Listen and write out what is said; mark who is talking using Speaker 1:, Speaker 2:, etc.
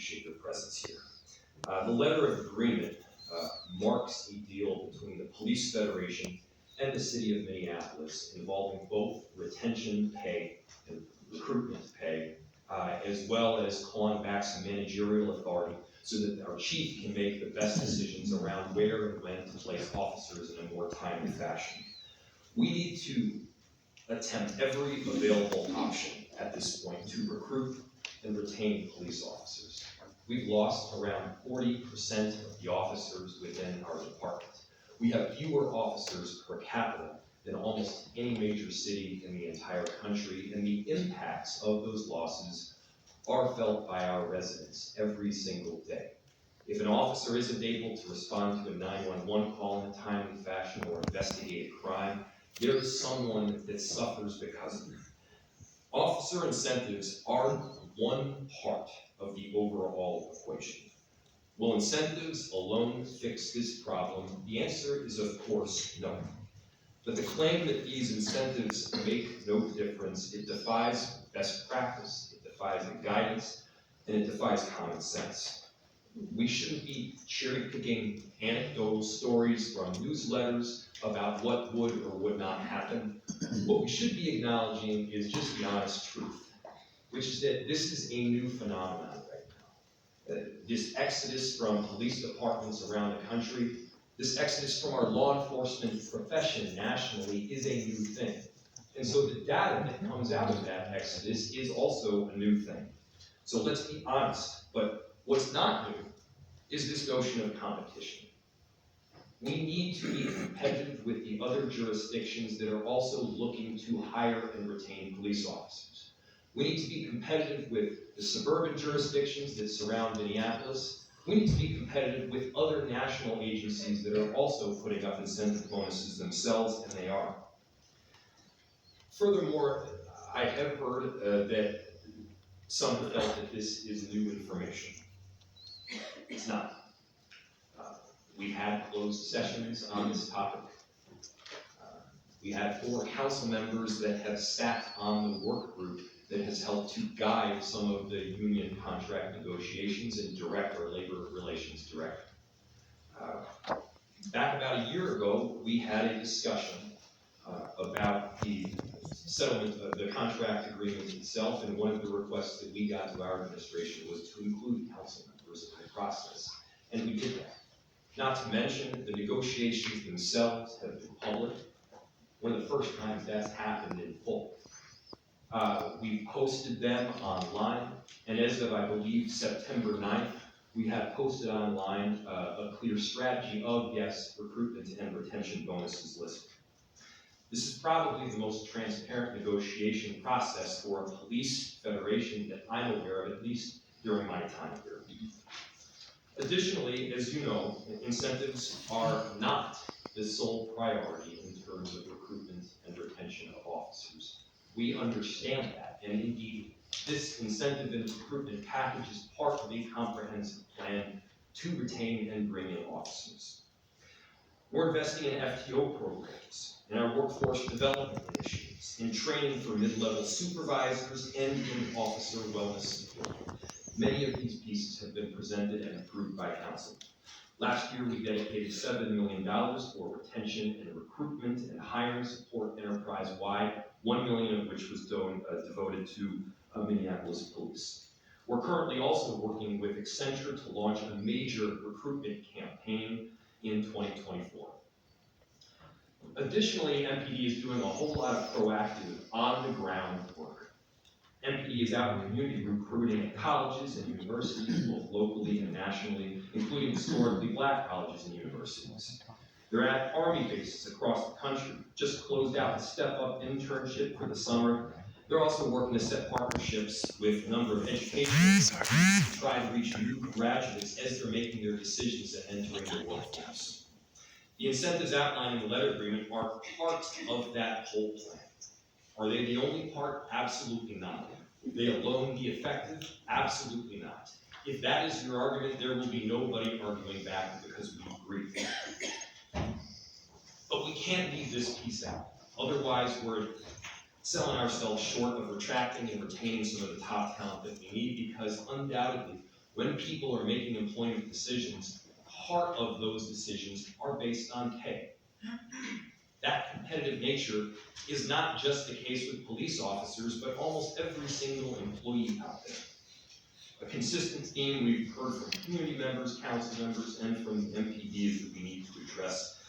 Speaker 1: appreciate your presence here. The letter of agreement marks a deal between the Police Federation and the City of Minneapolis involving both retention pay and recruitment pay, as well as clawing back some managerial authority so that our chief can make the best decisions around where and when to place officers in a more timely fashion. We need to attempt every available option at this point to recruit and retain police officers. We've lost around 40% of the officers within our department. We have fewer officers per capita than almost any major city in the entire country, and the impacts of those losses are felt by our residents every single day. If an officer isn't able to respond to a 911 call in a timely fashion or investigate a crime, there is someone that suffers because of it. Officer incentives are one part of the overall equation. Will incentives alone fix this problem? The answer is, of course, no. But the claim that these incentives make no difference, it defies best practice, it defies the guidance, and it defies common sense. We shouldn't be cherry-picking anecdotal stories from newsletters about what would or would not happen. What we should be acknowledging is just the honest truth, which is that this is a new phenomenon right now. This exodus from police departments around the country, this exodus from our law enforcement profession nationally is a new thing. And so the data that comes out of that exodus is also a new thing. So let's be honest, but what's not new is this notion of competition. We need to be competitive with the other jurisdictions that are also looking to hire and retain police officers. We need to be competitive with the suburban jurisdictions that surround Minneapolis. We need to be competitive with other national agencies that are also putting up incentive bonuses themselves, and they are. Furthermore, I have heard that some felt that this is new information. It's not. We've had closed sessions on this topic. We had 4 council members that have sat on the work group that has helped to guide some of the union contract negotiations and direct our labor relations director. Back about a year ago, we had a discussion about the settlement of the contract agreement itself, and one of the requests that we got to our administration was to include council members in the process, and we did that. Not to mention, the negotiations themselves have been public. One of the first times that's happened in full. We posted them online, and as of, I believe, September 9th, we have posted online a clear strategy of, yes, recruitment and retention bonuses listed. This is probably the most transparent negotiation process for a police federation that I'm aware of, at least during my time here. Additionally, as you know, incentives are not the sole priority in terms of recruitment and retention of officers. We understand that, and indeed, this incentive and recruitment package is part of a comprehensive plan to retain and bring in officers. We're investing in FTO programs, in our workforce development initiatives, in training for mid-level supervisors, and in officer wellness support. Many of these pieces have been presented and approved by council. Last year, we dedicated $7 million for retention and recruitment and hiring support enterprise-wide, $1 million of which was devoted to Minneapolis police. We're currently also working with Accenture to launch a major recruitment campaign in 2024. Additionally, MPD is doing a whole lot of proactive, on-the-ground work. MPD is out in the community recruiting at colleges and universities, both locally and nationally, including historically Black colleges and universities. They're at Army bases across the country, just closed out a step-up internship for the summer. They're also working to set partnerships with a number of educations to try to reach new graduates as they're making their decisions at entering the workforce. The incentives outlined in the letter agreement are part of that whole plan. Are they the only part? Absolutely not. Will they alone be effective? Absolutely not. If that is your argument, there will be nobody arguing back because we agree. But we can't leave this piece out. Otherwise, we're selling ourselves short of attracting and retaining some of the top talent that we need, because undoubtedly, when people are making employment decisions, part of those decisions are based on pay. That competitive nature is not just the case with police officers, but almost every single employee out there. A consistent theme we've heard from community members, council members, and from the MPD is that we need to address